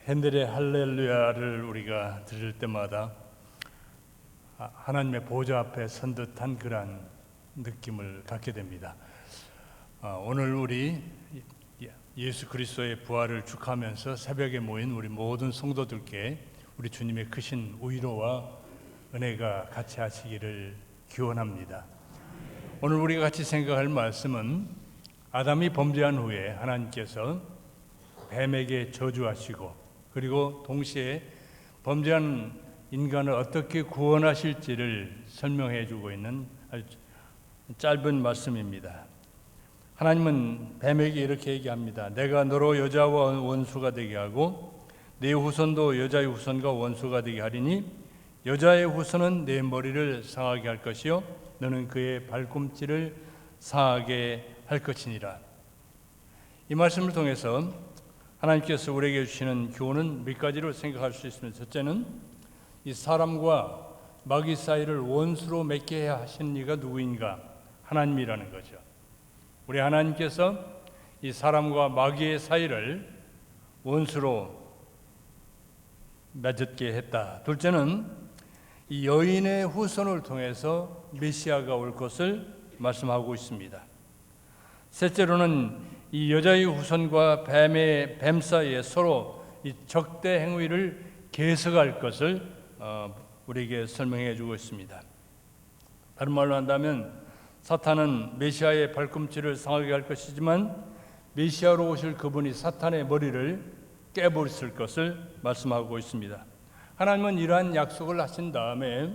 핸델의 할렐루야를 우리가 들을 때마다 하나님의 보좌 앞에 선 듯한 그런 느낌을 갖게 됩니다. 오늘 우리 예수 그리스도의 부활을 축하하면서 새벽에 모인 우리 모든 성도들께 우리 주님의 크신 위로와 은혜가 같이 하시기를 기원합니다. 오늘 우리가 같이 생각할 말씀은 아담이 범죄한 후에 하나님께서 뱀에게 저주하시고 그리고 동시에 범죄한 인간을 어떻게 구원하실지를 설명해 주고 있는 아주 짧은 말씀입니다. 하나님은 뱀에게 이렇게 얘기합니다. 내가 너로 여자와 원수가 되게 하고 네 후손도 여자의 후손과 원수가 되게 하리니 여자의 후손은 내 머리를 상하게 할 것이요 너는 그의 발꿈치를 상하게 할 것이니라. 이 말씀을 통해서 하나님께서 우리에게 주시는 교훈은 몇 가지로 생각할 수 있습니다. 첫째는 이 사람과 마귀 사이를 원수로 맺게 하신 이가 누구인가? 하나님이라는 거죠. 우리 하나님께서 이 사람과 마귀의 사이를 원수로 맺게 했다. 둘째는 이 여인의 후손을 통해서 메시아가 올 것을 말씀하고 있습니다. 셋째로는 이 여자의 후손과 뱀 사이에 서로 이 적대 행위를 계속할 것을 우리에게 설명해 주고 있습니다. 다른 말로 한다면 사탄은 메시아의 발꿈치를 상하게 할 것이지만 메시아로 오실 그분이 사탄의 머리를 깨부술 것을 말씀하고 있습니다. 하나님은 이러한 약속을 하신 다음에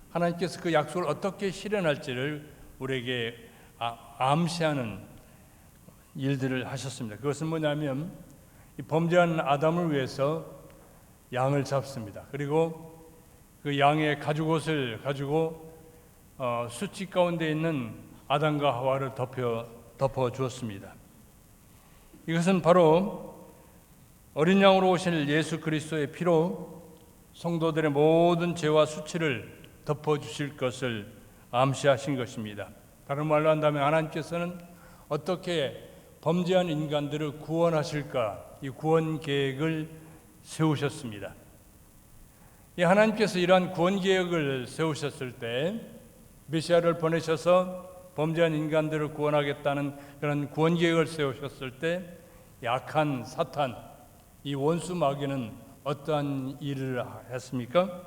하나님께서 그 약속을 어떻게 실현할지를 우리에게 암시하는 일들을 하셨습니다. 그것은 뭐냐면 이 범죄한 아담을 위해서 양을 잡습니다. 그리고 그 양의 가죽옷을 가지고 수치 가운데 있는 아담과 하와를 덮어 주었습니다. 이것은 바로 어린 양으로 오실 예수 그리스도의 피로 성도들의 모든 죄와 수치를 덮어 주실 것을 암시하신 것입니다. 다른 말로 한다면 하나님께서는 어떻게 범죄한 인간들을 구원하실까? 이 구원 계획을 세우셨습니다. 이 하나님께서 이러한 구원 계획을 세우셨을 때 메시아를 보내셔서 범죄한 인간들을 구원하겠다는 그런 구원 계획을 세우셨을 때 약한 사탄, 이 원수 마귀는 어떠한 일을 했습니까?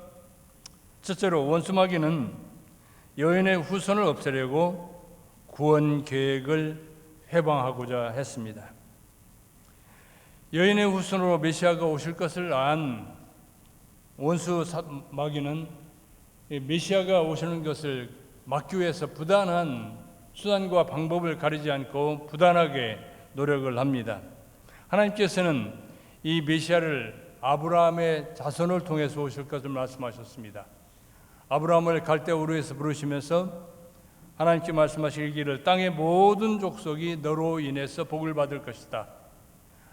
첫째로 원수 마귀는 여인의 후손을 없애려고 구원 계획을 해방하고자 했습니다. 여인의 후손으로 메시아가 오실 것을 안 원수 마귀는 메시아가 오시는 것을 막기 위해서 부단한 수단과 방법을 가리지 않고 부단하게 노력을 합니다. 하나님께서는 이 메시아를 아브라함의 자손을 통해서 오실 것을 말씀하셨습니다. 아브라함을 갈대 우르에서 부르시면서 하나님께 말씀하시기를 땅의 모든 족속이 너로 인해서 복을 받을 것이다.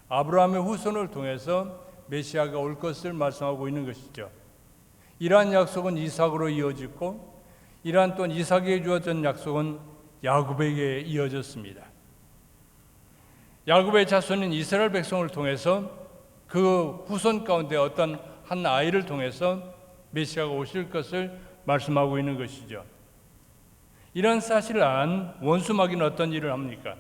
아브라함의 후손을 통해서 메시아가 올 것을 말씀하고 있는 것이죠. 이러한 약속은 이삭으로 이어지고 이러한 또 이삭에게 주어진 약속은 야곱에게 이어졌습니다. 야곱의 자손인 이스라엘 백성을 통해서 그 후손 가운데 어떤 한 아이를 통해서 메시아가 오실 것을 말씀하고 있는 것이죠. 이런 사실을 안 원수 마귀는 어떤 일을 합니까?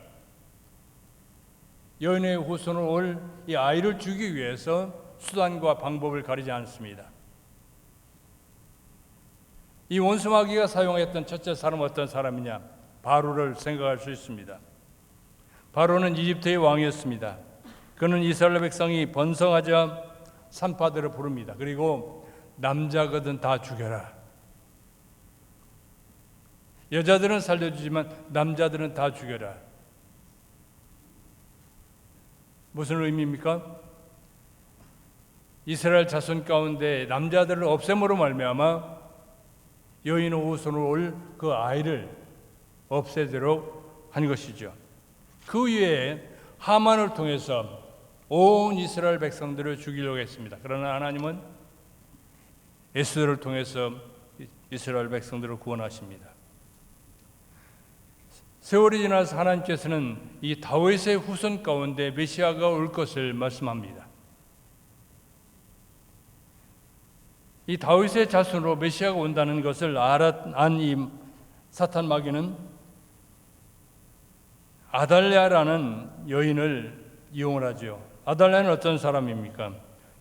여인의 후손을 올 이 아이를 주기 위해서 수단과 방법을 가리지 않습니다. 이 원수 마귀가 사용했던 첫째 사람은 어떤 사람이냐? 바로를 생각할 수 있습니다. 바로는 이집트의 왕이었습니다. 그는 이스라엘 백성이 번성하자 산파들을 부릅니다. 그리고 남자거든 다 죽여라. 여자들은 살려주지만 남자들은 다 죽여라. 무슨 의미입니까? 이스라엘 자손 가운데 남자들을 없앰으로 말미암아 여인 후손으로 올 그 아이를 없애도록 한 것이죠. 그 위에 하만을 통해서 온 이스라엘 백성들을 죽이려고 했습니다. 그러나 하나님은 에스더를 통해서 이스라엘 백성들을 구원하십니다. 세월이 지나서 하나님께서는 이 다윗의 후손 가운데 메시아가 올 것을 말씀합니다. 이 다윗의 자손으로 메시아가 온다는 것을 안 이 사탄 마귀는 아달랴라는 여인을 이용을 하죠. 아달랴는 어떤 사람입니까?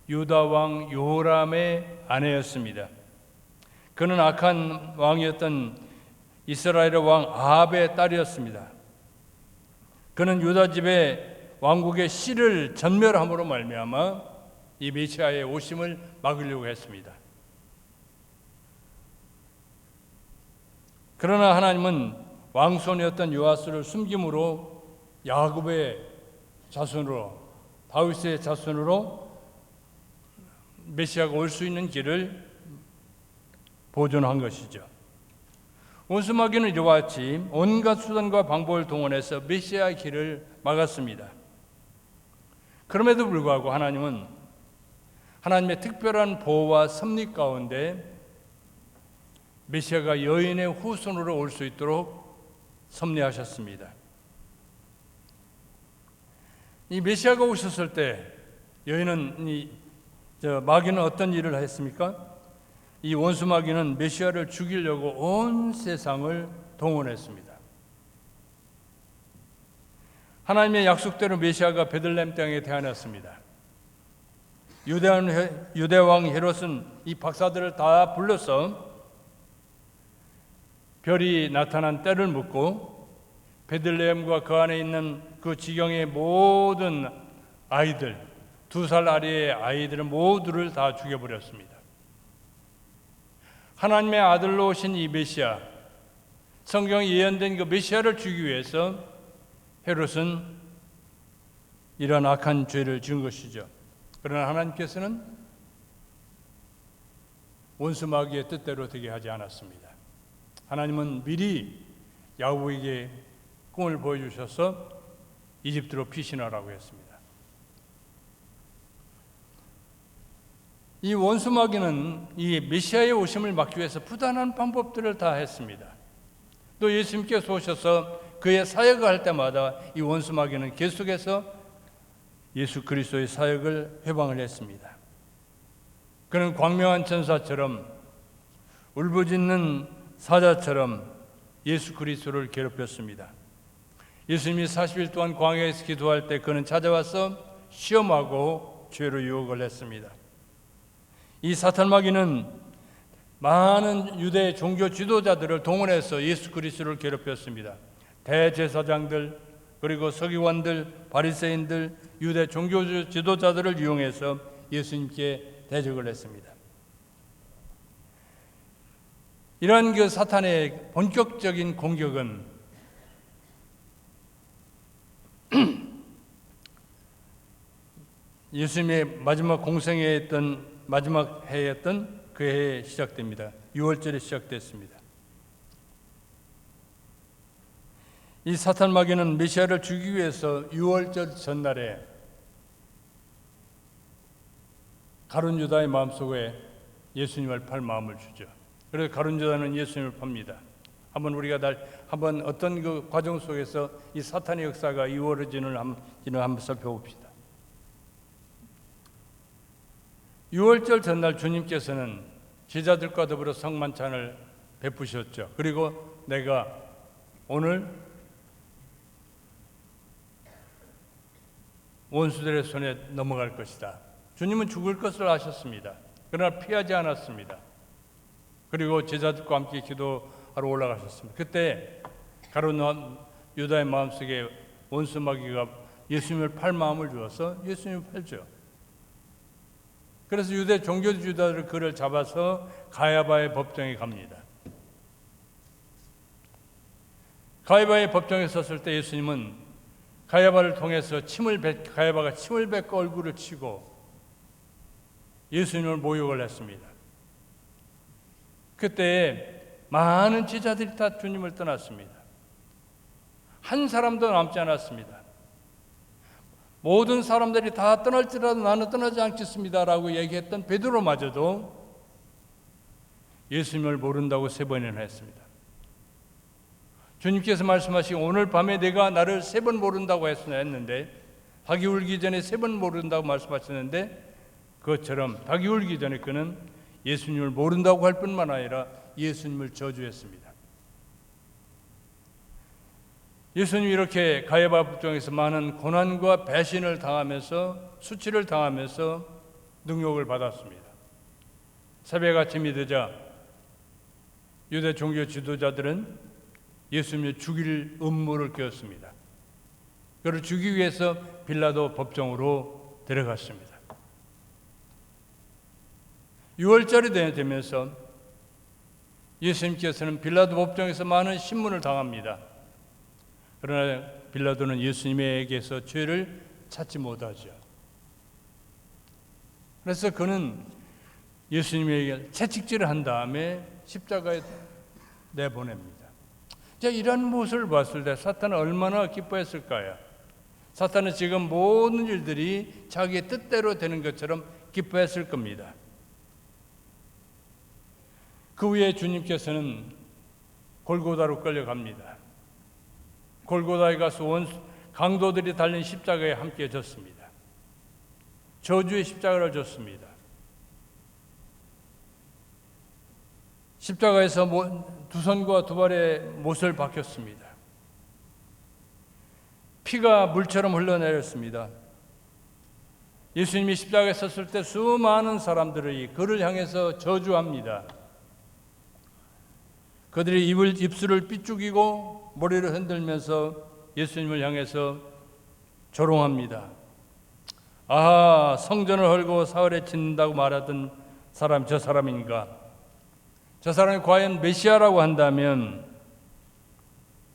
유다 왕 요람의 아내였습니다. 그는 악한 왕이었던 이스라엘의 왕 아합의 딸이었습니다. 그는 유다 집의 왕국의 씨를 전멸함으로 말미암아 이 메시아의 오심을 막으려고 했습니다. 그러나 하나님은 왕손이었던 요아스를 숨김으로 야곱의 자손으로, 다윗의 자손으로 메시아가 올 수 있는 길을 보존한 것이죠. 원수 마귀는 이와 같이 온갖 수단과 방법을 동원해서 메시아의 길을 막았습니다. 그럼에도 불구하고 하나님은 하나님의 특별한 보호와 섭리 가운데 메시아가 여인의 후손으로 올 수 있도록 섭리하셨습니다. 이 메시아가 오셨을 때 여인은 마귀는 어떤 일을 했습니까? 이 원수 마귀는 메시아를 죽이려고 온 세상을 동원했습니다. 하나님의 약속대로 메시아가 베들레헴 땅에 태어났습니다. 유대 왕 헤롯은 이 박사들을 다 불러서 별이 나타난 때를 묻고 베들레헴과 그 안에 있는 그 지경의 모든 아이들, 2살 아래의 아이들은 모두를 다 죽여버렸습니다. 하나님의 아들로 오신 이 메시아, 성경에 예언된 그 메시아를 주기 위해서 헤롯은 이런 악한 죄를 지은 것이죠. 그러나 하나님께서는 원수 마귀의 뜻대로 되게 하지 않았습니다. 하나님은 미리 야곱에게 꿈을 보여주셔서 이집트로 피신하라고 했습니다. 이 원수 마귀는 이 메시아의 오심을 막기 위해서 부단한 방법들을 다 했습니다. 또 예수님께서 오셔서 그의 사역을 할 때마다 이 원수 마귀는 계속해서 예수 그리스도의 사역을 회방을 했습니다. 그는 광명한 천사처럼 울부짖는 사자처럼 예수 그리스도를 괴롭혔습니다. 예수님이 40일 동안 광야에서 기도할 때 그는 찾아와서 시험하고 죄로 유혹을 했습니다. 이 사탄 마귀는 많은 유대 종교 지도자들을 동원해서 예수 그리스도를 괴롭혔습니다. 대제사장들, 그리고 서기관들, 바리새인들, 유대 종교 지도자들을 이용해서 예수님께 대적을 했습니다. 이러한 그 사탄의 본격적인 공격은 예수님의 마지막 공생애였던 마지막 해였던 그 해에 시작됩니다. 6월절에 시작됐습니다. 이 사탄 마귀는 메시아를 죽이기 위해서 6월절 전날에 가룟 유다의 마음속에 예수님을 팔 마음을 주죠. 그래서 가룟 유다는 예수님을 팝니다. 한번 어떤 그 과정 속에서 이 사탄의 역사가 이루어지는 한번 살펴봅시다. 6월절 전날 주님께서는 제자들과 더불어 성만찬을 베푸셨죠. 그리고 내가 오늘 원수들의 손에 넘어갈 것이다. 주님은 죽을 것을 아셨습니다. 그러나 피하지 않았습니다. 그리고 제자들과 함께 기도하러 올라가셨습니다. 그때 가룟 유다의 마음속에 원수 마귀가 예수님을 팔 마음을 주어서 예수님을 팔죠. 그래서 유대 종교 지도자들은 그를 잡아서 가야바의 법정에 갑니다. 가야바의 법정에 섰을 때 예수님은 가야바를 통해서 가야바가 침을 뱉고 얼굴을 치고 예수님을 모욕을 했습니다. 그때 많은 제자들이 다 주님을 떠났습니다. 한 사람도 남지 않았습니다. 모든 사람들이 다 떠날지라도 나는 떠나지 않겠습니다라고 얘기했던 베드로마저도 예수님을 모른다고 3번이나 했습니다. 주님께서 말씀하시기 오늘 밤에 내가 나를 3번 모른다고 했는데 닭이 울기 전에 3번 모른다고 말씀하셨는데 그것처럼 닭이 울기 전에 그는 예수님을 모른다고 할 뿐만 아니라 예수님을 저주했습니다. 예수님이 이렇게 가야바 법정에서 많은 고난과 배신을 당하면서 수치를 당하면서 능욕을 받았습니다. 새벽 아침이 되자 유대 종교 지도자들은 예수님을 죽일 음모를 뀌었습니다. 그를 죽이기 위해서 빌라도 법정으로 데려갔습니다. 6월절이 되면서 예수님께서는 빌라도 법정에서 많은 신문을 당합니다. 그러나 빌라도는 예수님에게서 죄를 찾지 못하죠. 그래서 그는 예수님에게 채찍질을 한 다음에 십자가에 내보냅니다. 자, 이런 모습을 봤을 때 사탄은 얼마나 기뻐했을까요? 사탄은 지금 모든 일들이 자기의 뜻대로 되는 것처럼 기뻐했을 겁니다. 그 후에 주님께서는 골고다로 끌려갑니다. 골고다에 가서 강도들이 달린 십자가에 함께 졌습니다. 저주의 십자가를 졌습니다. 십자가에서 두 손과 두 발에 못을 박혔습니다. 피가 물처럼 흘러내렸습니다. 예수님이 십자가에 섰을 때 수많은 사람들이 그를 향해서 저주합니다. 그들이 입술을 삐죽이고 머리를 흔들면서 예수님을 향해서 조롱합니다. 아하, 성전을 헐고 사흘에 짓는다고 말하던 사람, 저 사람인가? 저 사람이 과연 메시아라고 한다면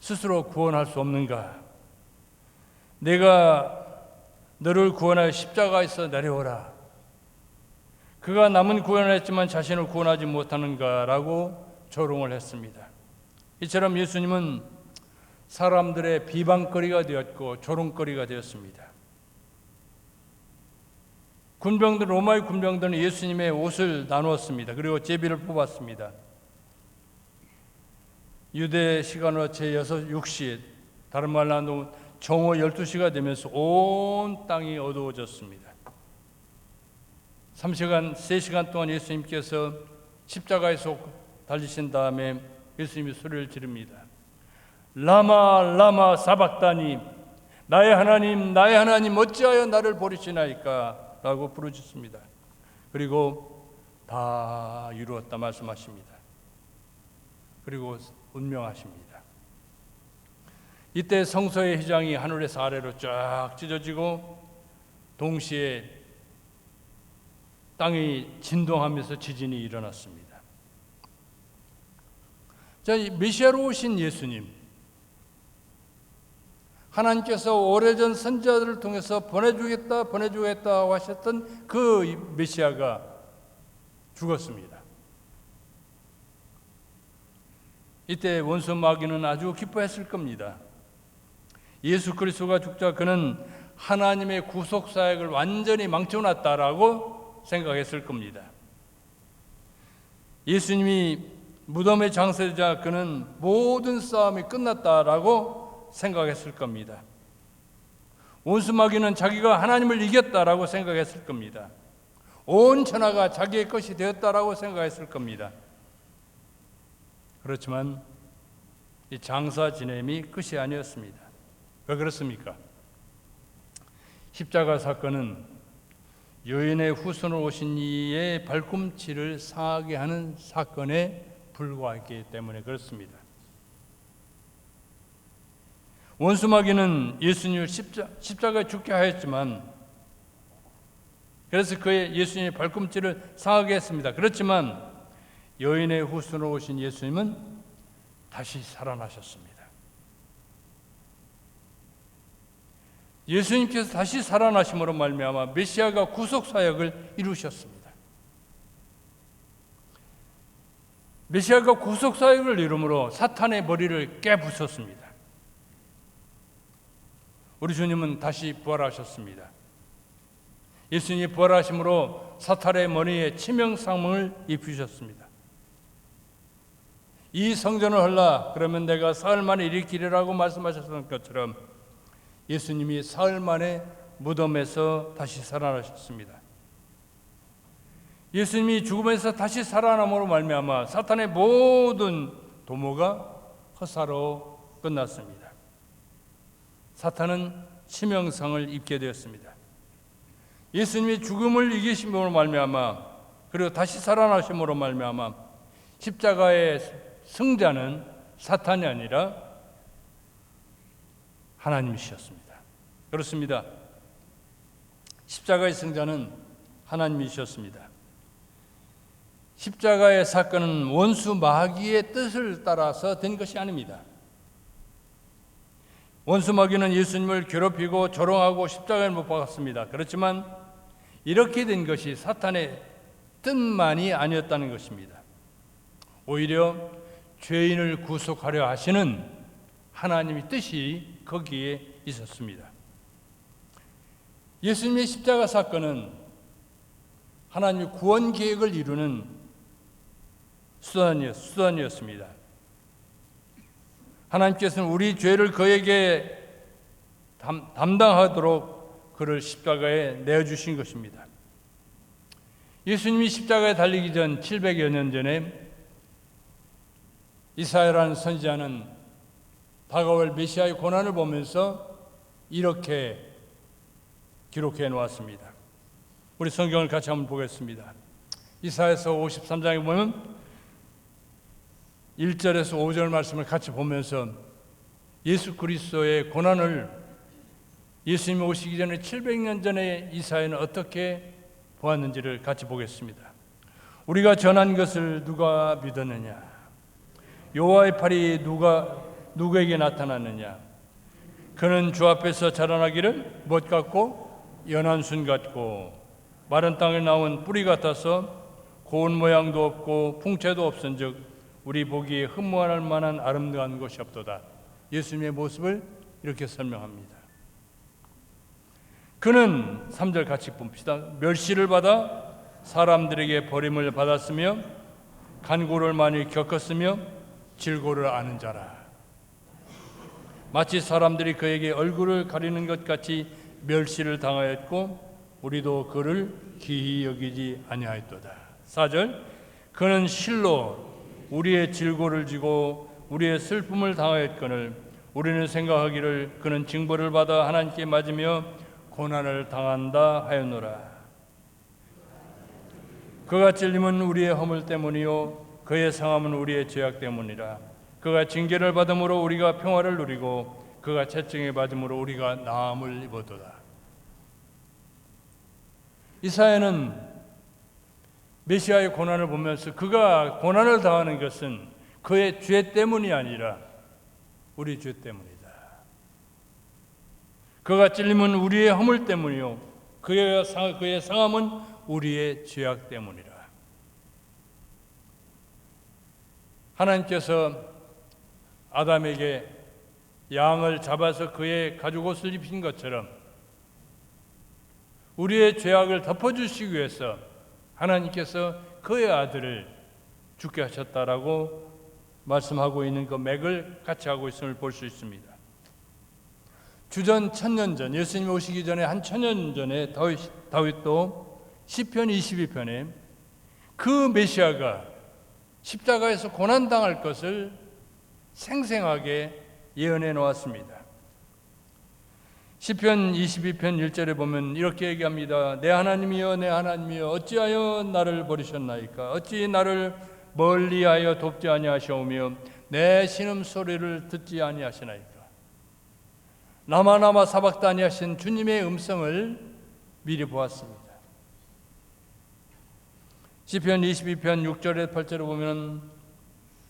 스스로 구원할 수 없는가? 내가 너를 구원하여 십자가에서 내려오라. 그가 남은 구원을 했지만 자신을 구원하지 못하는가라고 조롱을 했습니다. 이처럼 예수님은 사람들의 비방거리가 되었고 조롱거리가 되었습니다. 로마의 군병들은 예수님의 옷을 나누었습니다. 그리고 제비를 뽑았습니다. 유대 시간으로 제6, 6시, 다른 말로 하면 정오 12시가 되면서 온 땅이 어두워졌습니다. 3시간 동안 예수님께서 십자가에서 달리신 다음에 예수님이 소리를 지릅니다. 라마 라마 사박다니, 나의 하나님 어찌하여 나를 버리시나이까 라고 부르짖습니다. 그리고 다 이루었다 말씀하십니다. 그리고 운명하십니다. 이때 성소의 휘장이 하늘에서 아래로 쫙 찢어지고 동시에 땅이 진동하면서 지진이 일어났습니다. 자, 메시아로 오신 예수님, 하나님께서 오래전 선지자들을 통해서 보내주겠다 하셨던 그 메시아가 죽었습니다. 이때 원수 마귀는 아주 기뻐했을 겁니다. 예수 그리스도가 죽자 그는 하나님의 구속 사역을 완전히 망쳐놨다라고 생각했을 겁니다. 예수님이 무덤에 장사되자 그는 모든 싸움이 끝났다라고 생각했을 겁니다. 원수 마귀는 자기가 하나님을 이겼다라고 생각했을 겁니다. 온 천하가 자기의 것이 되었다라고 생각했을 겁니다. 그렇지만 이 장사 지냄이 끝이 아니었습니다. 왜 그렇습니까? 십자가 사건은 여인의 후손으로 오신 이의 발꿈치를 상하게 하는 사건에 불과했기 때문에 그렇습니다. 원수 마귀는 예수님을 십자가에 죽게 하였지만, 그래서 그의 예수님의 발꿈치를 상하게 했습니다. 그렇지만 여인의 후손으로 오신 예수님은 다시 살아나셨습니다. 예수님께서 다시 살아나심으로 말미암아 메시아가 구속 사역을 이루셨습니다. 메시아가 구속 사역을 이루므로 사탄의 머리를 깨부쉈습니다. 우리 주님은 다시 부활하셨습니다. 예수님이 부활하심으로 사탄의 머리에 치명상을 입히셨습니다. 이 성전을 헐라, 그러면 내가 사흘 만에 일으키리라고 말씀하셨던 것처럼 예수님이 사흘 만에 무덤에서 다시 살아나셨습니다. 예수님이 죽음에서 다시 살아남으로 말미암아 사탄의 모든 도모가 허사로 끝났습니다. 사탄은 치명상을 입게 되었습니다. 예수님이 죽음을 이기심으로 말미암아 그리고 다시 살아나심으로 말미암아 십자가의 승자는 사탄이 아니라 하나님이셨습니다. 그렇습니다. 십자가의 승자는 하나님이셨습니다. 십자가의 사건은 원수 마귀의 뜻을 따라서 된 것이 아닙니다. 원수 마귀는 예수님을 괴롭히고 조롱하고 십자가에 못 박았습니다. 그렇지만 이렇게 된 것이 사탄의 뜻만이 아니었다는 것입니다. 오히려 죄인을 구속하려 하시는 하나님의 뜻이 거기에 있었습니다. 예수님의 십자가 사건은 하나님의 구원 계획을 이루는 수단이었습니다. 하나님께서는 우리 죄를 그에게 담당하도록 그를 십자가에 내어주신 것입니다. 예수님이 십자가에 달리기 전 700여 년 전에 이사야라는 선지자는 다가올 메시아의 고난을 보면서 이렇게 기록해 놓았습니다. 우리 성경을 같이 한번 보겠습니다. 이사야서 53장에 보면 1절에서 5절 말씀을 같이 보면서 예수 그리스도의 고난을 예수님이 오시기 전에 700년 전에 이사야는 어떻게 보았는지를 같이 보겠습니다. 우리가 전한 것을 누가 믿었느냐? 여호와의 팔이 누구에게 나타났느냐? 그는 주 앞에서 자라나기를 못 같고 연한 순 같고 마른 땅에 나온 뿌리 같아서 고운 모양도 없고 풍채도 없은즉 우리 보기에 흠모할 만한 아름다운 것이 없도다. 예수님의 모습을 이렇게 설명합니다. 그는 3절 같이 봅시다. 멸시를 받아 사람들에게 버림을 받았으며 간고를 많이 겪었으며 질고를 아는 자라. 마치 사람들이 그에게 얼굴을 가리는 것 같이 멸시를 당하였고 우리도 그를 기히 여기지 아니하였도다. 4절 그는 실로 우리의 질고를 지고 우리의 슬픔을 당하였거늘 우리는 생각하기를 그는 징벌을 받아 하나님께 맞으며 고난을 당한다 하였노라. 그가 찔림은 우리의 허물 때문이요 그의 상함은 우리의 죄악 때문이라. 그가 징계를 받음으로 우리가 평화를 누리고 그가 채증에 받음으로 우리가 나음을 입었도다. 이사야는 메시아의 고난을 보면서 그가 고난을 당하는 것은 그의 죄 때문이 아니라 우리 죄 때문이다. 그가 찔림은 우리의 허물 때문이요 그의 상함은 우리의 죄악 때문이라. 하나님께서 아담에게 양을 잡아서 그의 가죽옷을 입힌 것처럼 우리의 죄악을 덮어주시기 위해서 하나님께서 그의 아들을 죽게 하셨다라고 말씀하고 있는 그 맥을 같이 하고 있음을 볼 수 있습니다. 주전 1000년 전 예수님이 오시기 전에 한 1000년 전에 다윗도 시편 22편에 그 메시아가 십자가에서 고난당할 것을 생생하게 예언해 놓았습니다. 시편 22편 1절에 보면 이렇게 얘기합니다. 내 하나님이여 내 하나님이여 어찌하여 나를 버리셨나이까? 어찌 나를 멀리하여 돕지 아니하시오며 내 신음소리를 듣지 아니하시나이까? 나마 사박다니 하신 주님의 음성을 미리 보았습니다. 시편 22편 6절에 8절에 보면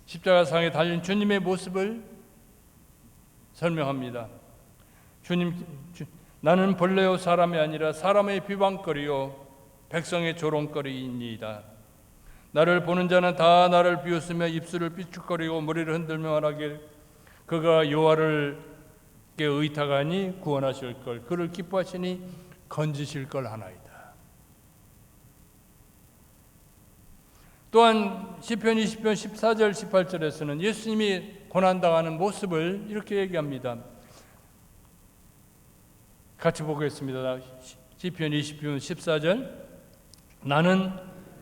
십자가상에 달린 주님의 모습을 설명합니다. 나는 벌레요 사람이 아니라 사람의 비방거리요 백성의 조롱거리이니이다. 나를 보는 자는 다 나를 비웃으며 입술을 삐죽거리고 머리를 흔들며 말하길 그가 여호와를 의탁하니 구원하실 걸 그를 기뻐하시니 건지실 걸 하나이다. 또한 시편 20편 14절 18절에서는 예수님이 고난당하는 모습을 이렇게 얘기합니다. 같이 보겠습니다. 시편 20편 14절 나는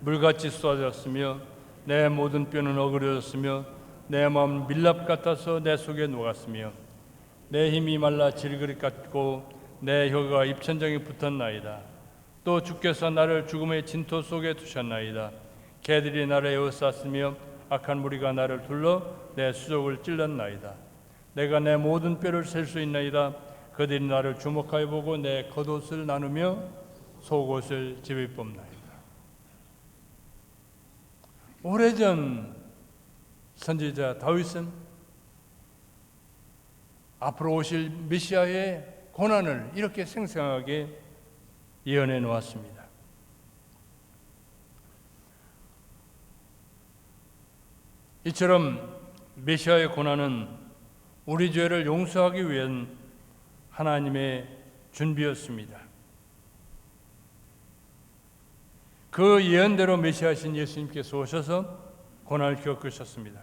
물같이 쏟아졌으며 내 모든 뼈는 어그러졌으며 내 마음 밀랍 같아서 내 속에 녹았으며 내 힘이 말라 질그릇 같고 내 혀가 입천장에 붙었나이다. 또 주께서 나를 죽음의 진토 속에 두셨나이다. 개들이 나를 에워쌌으며 악한 무리가 나를 둘러 내 수족을 찔렀나이다. 내가 내 모든 뼈를 셀 수 있나이다. 그들이 나를 주목하여 보고 내 겉옷을 나누며 속옷을 집에 뽑나이다. 오래전 선지자 다윗은 앞으로 오실 메시아의 고난을 이렇게 생생하게 예언해 놓았습니다. 이처럼 메시아의 고난은 우리 죄를 용서하기 위한 하나님의 준비였습니다. 그 예언대로 메시아신 예수님께서 오셔서 고난을 겪으셨습니다.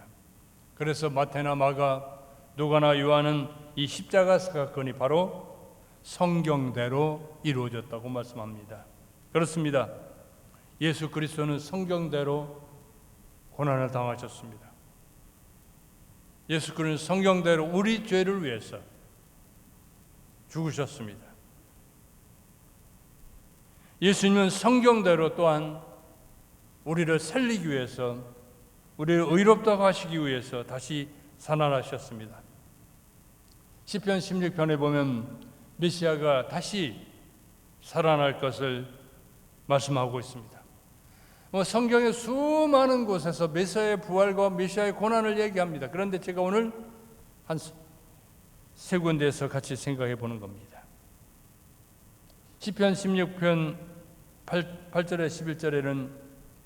그래서 마태나 마가, 누가나 요한은 이 십자가 사건이 바로 성경대로 이루어졌다고 말씀합니다. 그렇습니다. 예수 그리스도는 성경대로 고난을 당하셨습니다. 예수 그리스도는 성경대로 우리 죄를 위해서 죽으셨습니다. 예수님은 성경대로 또한 우리를 살리기 위해서, 우리를 의롭다고 하시기 위해서 다시 살아나셨습니다. 시편 16편에 보면 메시아가 다시 살아날 것을 말씀하고 있습니다. 성경의 수많은 곳에서 메시아의 부활과 메시아의 고난을 얘기합니다. 그런데 제가 오늘 한 세 군데에서 같이 생각해 보는 겁니다. 시편 16편 8절에 11절에는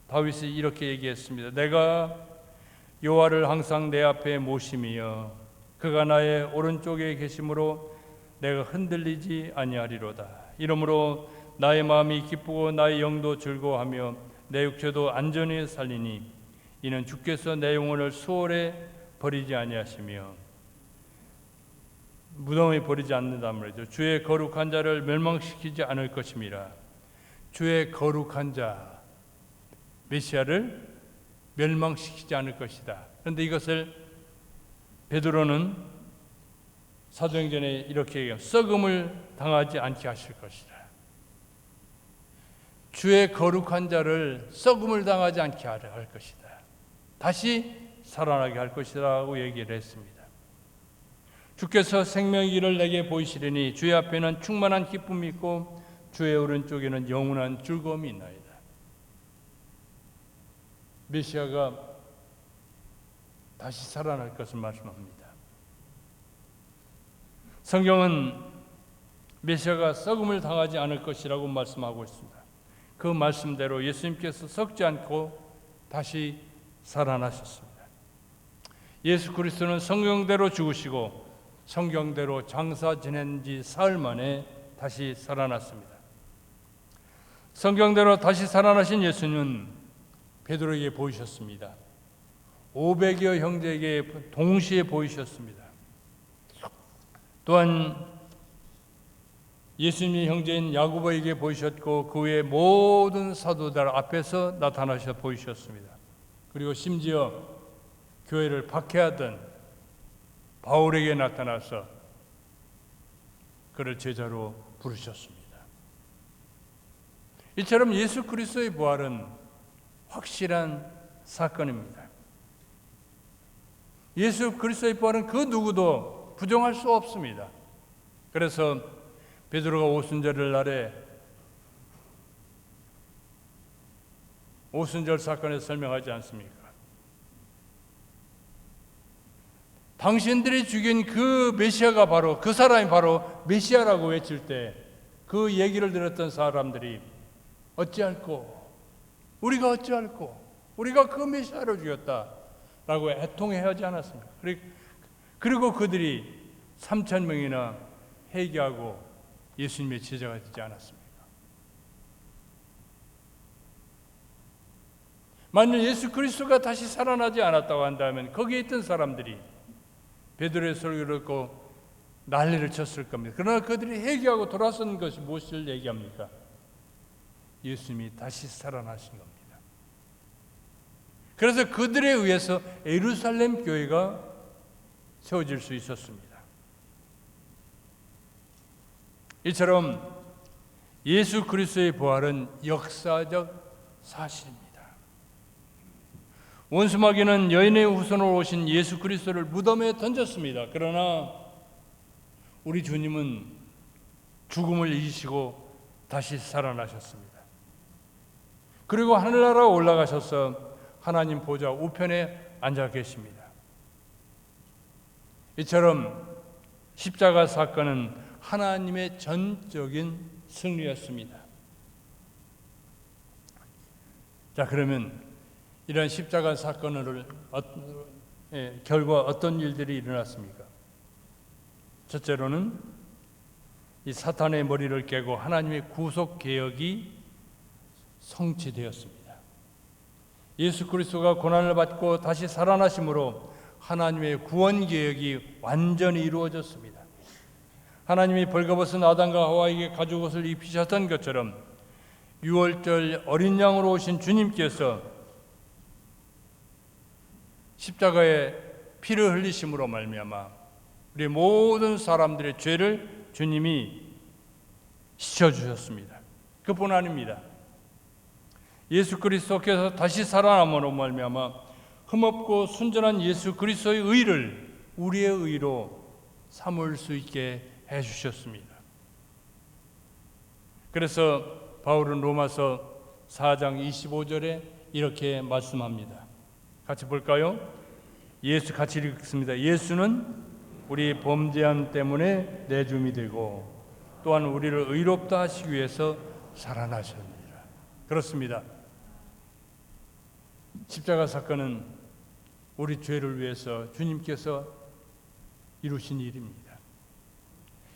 다윗이 이렇게 얘기했습니다. 내가 여호와를 항상 내 앞에 모심이여 그가 나의 오른쪽에 계심으로 내가 흔들리지 아니하리로다. 이러므로 나의 마음이 기쁘고 나의 영도 즐거워하며 내 육체도 안전히 살리니 이는 주께서 내 영혼을 수월에 버리지 아니하시며 무덤에 버리지 않는다 말이죠. 주의 거룩한 자를 멸망시키지 않을 것임이라. 주의 거룩한 자 메시아를 멸망시키지 않을 것이다. 그런데 이것을 베드로는 사도행전에 이렇게 얘기합니다. 썩음을 당하지 않게 하실 것이다. 주의 거룩한 자를 썩음을 당하지 않게 할 것이다. 다시 살아나게 할 것이라고 얘기를 했습니다. 주께서 생명의 길을 내게 보이시리니 주의 앞에는 충만한 기쁨이 있고 주의 오른쪽에는 영원한 즐거움이 있나이다. 메시아가 다시 살아날 것을 말씀합니다. 성경은 메시아가 썩음을 당하지 않을 것이라고 말씀하고 있습니다. 그 말씀대로 예수님께서 썩지 않고 다시 살아나셨습니다. 예수 그리스도는 성경대로 죽으시고 성경대로 장사 지낸 지 사흘 만에 다시 살아났습니다. 성경대로 다시 살아나신 예수님은 베드로에게 보이셨습니다. 500여 형제에게 동시에 보이셨습니다. 또한 예수님의 형제인 야고보에게 보이셨고 그 외의 모든 사도들 앞에서 나타나셔 보이셨습니다. 그리고 심지어 교회를 박해하던 바울에게 나타나서 그를 제자로 부르셨습니다. 이처럼 예수 그리스도의 부활은 확실한 사건입니다. 예수 그리스도의 부활은 그 누구도 부정할 수 없습니다. 그래서 베드로가 오순절 날에 오순절 사건에서 설명하지 않습니까? 당신들이 죽인 그 메시아가 바로 그 사람이 바로 메시아라고 외칠 때 그 얘기를 들었던 사람들이 어찌할꼬 우리가 어찌할꼬 우리가 그 메시아를 죽였다라고 애통해 하지 않았습니까? 그리고 그들이 3,000명이나 회개하고 예수님의 제자가 되지 않았습니까? 만약 예수 그리스도가 다시 살아나지 않았다고 한다면 거기에 있던 사람들이 베드로의 설교를 듣고 난리를 쳤을 겁니다. 그러나 그들이 회개하고 돌아선 것이 무엇을 얘기합니까? 예수님이 다시 살아나신 겁니다. 그래서 그들에 의해서 예루살렘 교회가 세워질 수 있었습니다. 이처럼 예수 그리스도의 부활은 역사적 사실입니다. 원수마귀는 여인의 후손으로 오신 예수 그리스도를 무덤에 던졌습니다. 그러나 우리 주님은 죽음을 이기시고 다시 살아나셨습니다. 그리고 하늘나라 올라가셔서 하나님 보좌 우편에 앉아 계십니다. 이처럼 십자가 사건은 하나님의 전적인 승리였습니다. 자, 그러면 이런 십자가 사건을 결과 어떤 일들이 일어났습니까? 첫째로는 이 사탄의 머리를 깨고 하나님의 구속 계획이 성취되었습니다. 예수 그리스도가 고난을 받고 다시 살아나심으로 하나님의 구원 계획이 완전히 이루어졌습니다. 하나님이 벌거벗은 아담과 하와에게 가죽옷을 입히셨던 것처럼 유월절 어린 양으로 오신 주님께서 십자가에 피를 흘리심으로 말미암아 우리 모든 사람들의 죄를 주님이 씻어주셨습니다. 그뿐 아닙니다. 예수 그리스도께서 다시 살아남으로 말미암아 흠없고 순전한 예수 그리스도의 의를 우리의 의로 삼을 수 있게 해주셨습니다. 그래서 바울은 로마서 4장 25절에 이렇게 말씀합니다. 같이 볼까요? 같이 읽습니다. 예수는 우리 범죄함 때문에 내줌이 되고 또한 우리를 의롭다 하시기 위해서 살아나셨느니라. 그렇습니다. 십자가 사건은 우리 죄를 위해서 주님께서 이루신 일입니다.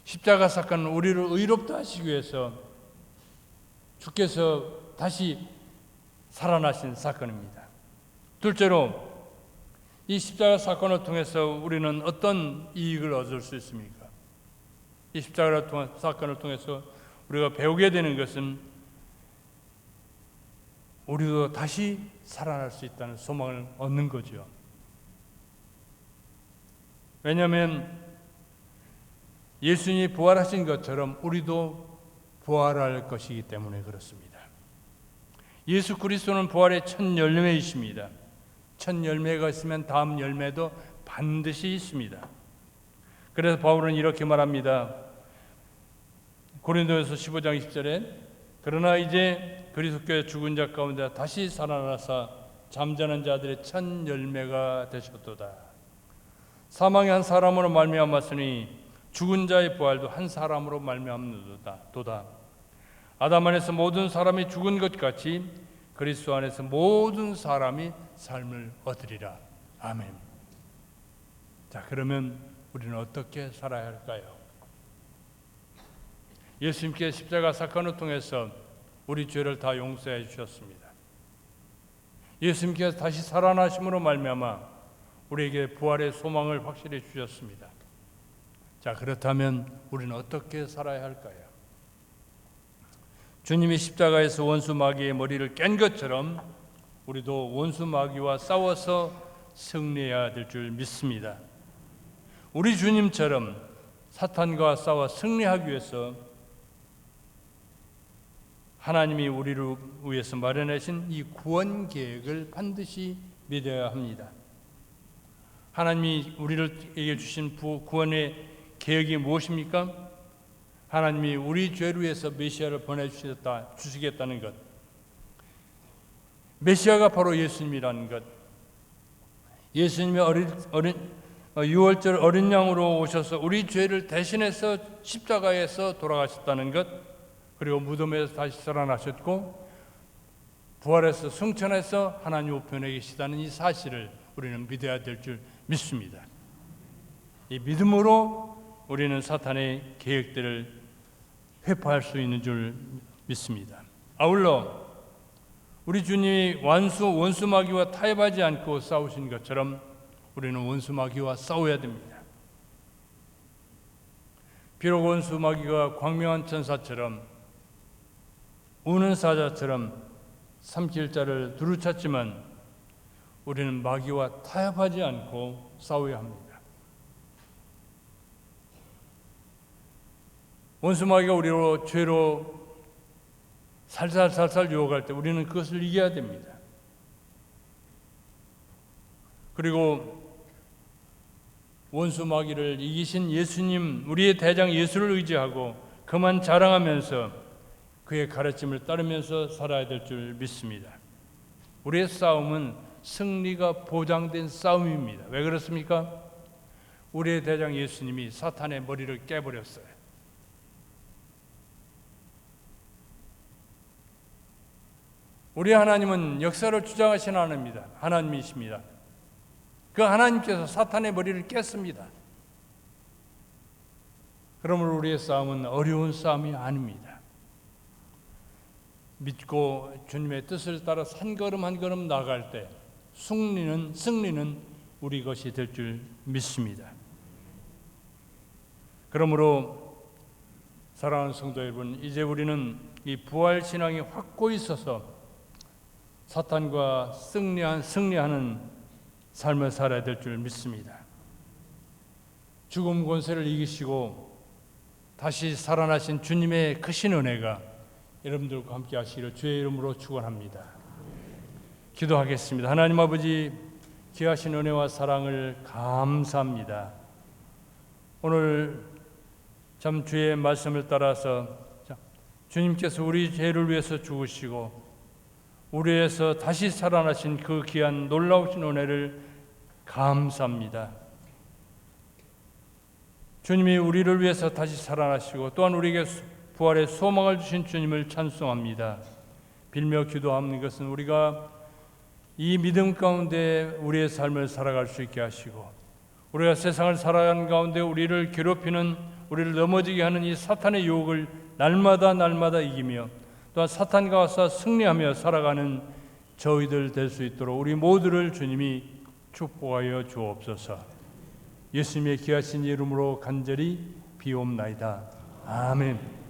십자가 사건은 우리를 의롭다 하시기 위해서 주께서 다시 살아나신 사건입니다. 둘째로 이 십자가 사건을 통해서 우리는 어떤 이익을 얻을 수 있습니까? 이 십자가 사건을 통해서 우리가 배우게 되는 것은 우리도 다시 살아날 수 있다는 소망을 얻는 거죠. 왜냐하면 예수님이 부활하신 것처럼 우리도 부활할 것이기 때문에 그렇습니다. 예수 그리스도는 부활의 첫 열매이십니다. 첫 열매가 있으면 다음 열매도 반드시 있습니다. 그래서 바울은 이렇게 말합니다. 고린도전서 15장 20절에 그러나 이제 그리스도께서 죽은 자 가운데 다시 살아나사 잠자는 자들의 첫 열매가 되셨도다. 사망이 한 사람으로 말미암았으니 죽은 자의 부활도 한 사람으로 말미암도다. 아담 안에서 모든 사람이 죽은 것 같이 그리스도 안에서 모든 사람이 삶을 얻으리라. 아멘. 자, 그러면 우리는 어떻게 살아야 할까요? 예수님께 십자가 사건을 통해서 우리 죄를 다 용서해 주셨습니다. 예수님께서 다시 살아나심으로 말미암아 우리에게 부활의 소망을 확실히 주셨습니다. 자, 그렇다면 우리는 어떻게 살아야 할까요? 주님이 십자가에서 원수 마귀의 머리를 깬 것처럼 우리도 원수 마귀와 싸워서 승리해야 될 줄 믿습니다. 우리 주님처럼 사탄과 싸워 승리하기 위해서 하나님이 우리를 위해서 마련하신 이 구원 계획을 반드시 믿어야 합니다. 하나님이 우리에게 주신 구원의 계획이 무엇입니까? 하나님이 우리 죄를 위해서 메시아를 보내주시겠다는 것. 메시아가 바로 예수님이라는 것. 예수님이 유월절 어린 양으로 오셔서 우리 죄를 대신해서 십자가에서 돌아가셨다는 것. 그리고 무덤에서 다시 살아나셨고 부활해서 승천해서 하나님 우편에 계시다는 이 사실을 우리는 믿어야 될 줄 믿습니다. 이 믿음으로 우리는 사탄의 계획들을 회파할 수 있는 줄 믿습니다. 아울러 우리 주님이 원수 마귀와 타협하지 않고 싸우신 것처럼 우리는 원수 마귀와 싸워야 됩니다. 비록 원수 마귀가 광명한 천사처럼 우는 사자처럼 삼킬 자를 두루찾지만 우리는 마귀와 타협하지 않고 싸워야 합니다. 원수 마귀가 우리로 죄로 살살 유혹할 때 우리는 그것을 이겨야 됩니다. 그리고 원수 마귀를 이기신 예수님, 우리의 대장 예수를 의지하고 그만 자랑하면서 그의 가르침을 따르면서 살아야 될 줄 믿습니다. 우리의 싸움은 승리가 보장된 싸움입니다. 왜 그렇습니까? 우리의 대장 예수님이 사탄의 머리를 깨버렸어요. 우리 하나님은 역사를 주장하신 하나님이십니다. 그 하나님께서 사탄의 머리를 깼습니다. 그러므로 우리의 싸움은 어려운 싸움이 아닙니다. 믿고 주님의 뜻을 따라 한 걸음 한 걸음 나아갈 때 승리는 우리 것이 될 줄 믿습니다. 그러므로 사랑하는 성도 여러분, 이제 우리는 이 부활 신앙이 확고히 있어서 사탄과 승리하는 삶을 살아야 될 줄 믿습니다. 죽음 권세를 이기시고 다시 살아나신 주님의 크신 은혜가 여러분들과 함께 하시기를 주의 이름으로 축원합니다. 기도하겠습니다. 하나님 아버지, 귀하신 은혜와 사랑을 감사합니다. 오늘 참 주의 말씀을 따라서 주님께서 우리 죄를 위해서 죽으시고 우리 위해서 다시 살아나신 그 귀한 놀라우신 은혜를 감사합니다. 주님이 우리를 위해서 다시 살아나시고 또한 우리에게 부활의 소망을 주신 주님을 찬송합니다. 빌며 기도하는 것은 우리가 이 믿음 가운데 우리의 삶을 살아갈 수 있게 하시고 우리가 세상을 살아가는 가운데 우리를 괴롭히는, 우리를 넘어지게 하는 이 사탄의 유혹을 날마다 이기며 또한 사탄과 싸워 승리하며 살아가는 저희들 될 수 있도록 우리 모두를 주님이 축복하여 주옵소서. 예수님의 귀하신 이름으로 간절히 비옵나이다. 아멘.